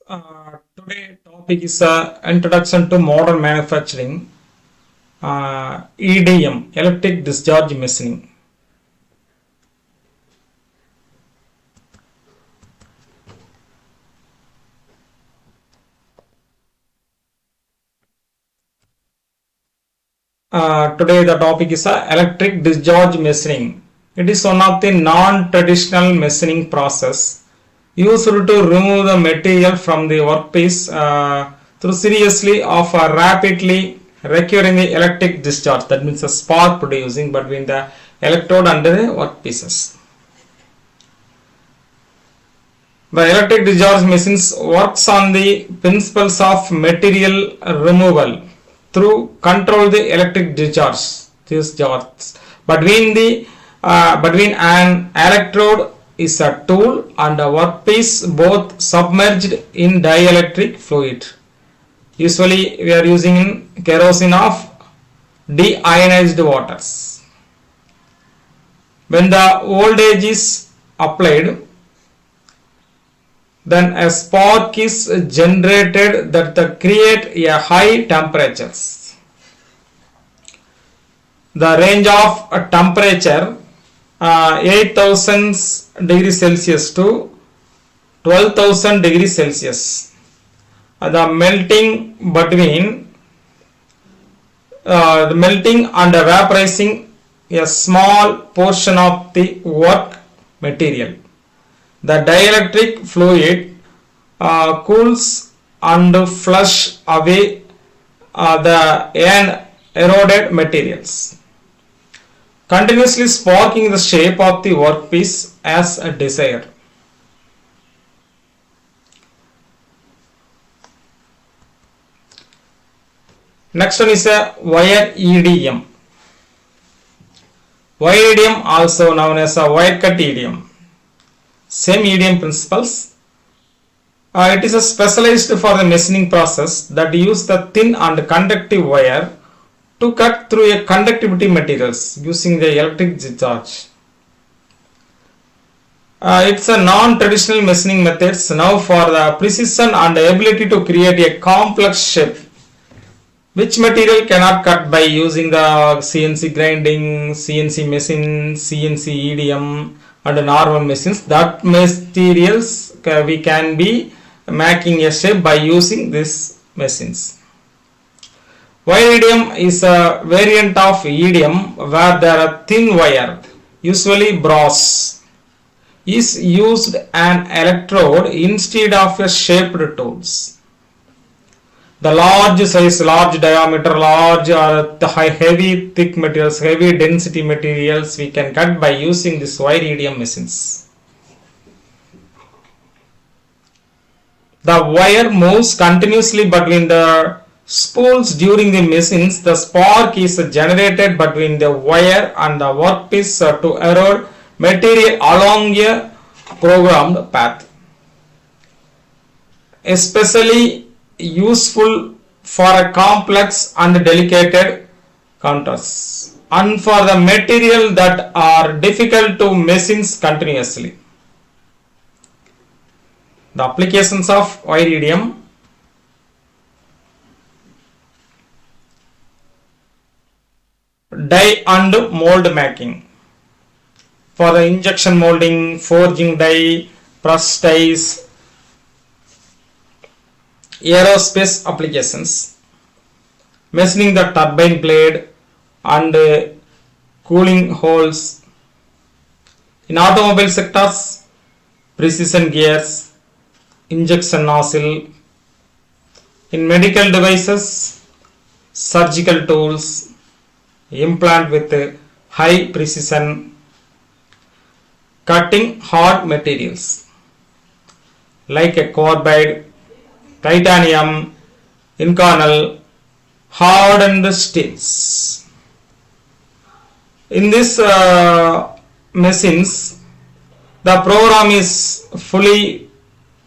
Today topic is introduction to modern manufacturing, EDM, electric discharge machining. Today the topic is electric discharge machining. It is one of the non-traditional machining process used to remove the material from the workpiece through seriously of rapidly recurring the electric discharge. That means a spark producing between the electrode and the workpieces. The electric discharge machines works on the principles of material removal through control the electric discharge between an electrode is a tool and a workpiece both submerged in dielectric fluid. Usually we are using kerosene of deionized waters. When the voltage is applied, then a spark is generated that create a high temperatures. The range of temperature 8000 degrees Celsius to 12,000 degrees Celsius. The melting and vaporizing a small portion of the work material. The dielectric fluid cools and flush away the eroded materials, continuously sparking the shape of the workpiece as desired. Next one is a wire EDM. Wire EDM, also known as a wire cut EDM. Same EDM principles. It is a specialized for the machining process that use the thin and conductive wire to cut through a conductivity materials using the electric discharge. It's a non-traditional machining methods now for the precision and ability to create a complex shape which material cannot cut by using the CNC grinding, CNC machine, CNC EDM and normal machines. That materials we can be making a shape by using these machines. Wire EDM is a variant of EDM where there are thin wire, usually brass, is used an electrode instead of a shaped tools. The large size, large diameter, large or heavy thick materials, heavy density materials we can cut by using this wire EDM machines. The wire moves continuously between the spools during the machines. The spark is generated between the wire and the workpiece to erode material along a programmed path. Especially useful for a complex and delicate contours and for the material that are difficult to machine continuously. The applications of wire EDM: die and mold making. For the injection molding, forging die, press dies, aerospace applications, machining the turbine blade and cooling holes. In automobile sectors, precision gears, injection nozzle. In medical devices, surgical tools, implant with high precision, cutting hard materials like a carbide, titanium, inconel, hardened steels. In this machines, the program is fully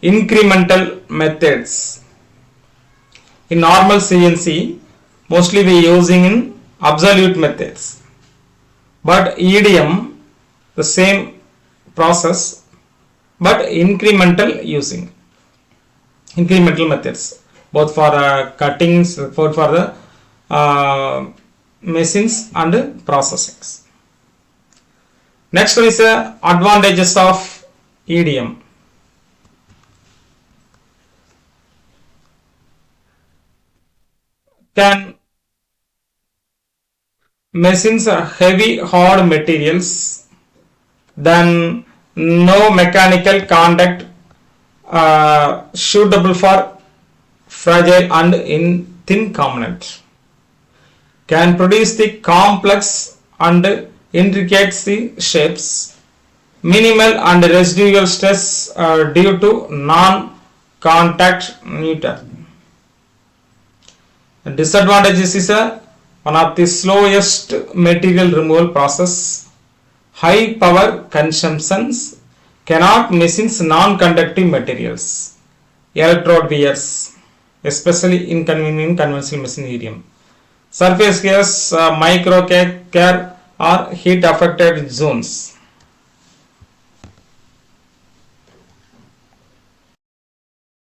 incremental methods. In normal CNC, mostly we using in absolute methods, but EDM the same process but incremental using. incremental methods, both for cuttings, for the machines and processings. Next one is advantages of EDM. Can machines heavy hard materials, then no mechanical contact suitable for fragile and in thin component. Can produce the complex and intricate shapes, minimal and residual stress due to non-contact nature. Disadvantages is one of the slowest material removal process, high power consumptions, cannot machines non-conductive materials, electrode wears, especially inconvenient conventional machine EDM. Surface gas, micro care or heat affected zones.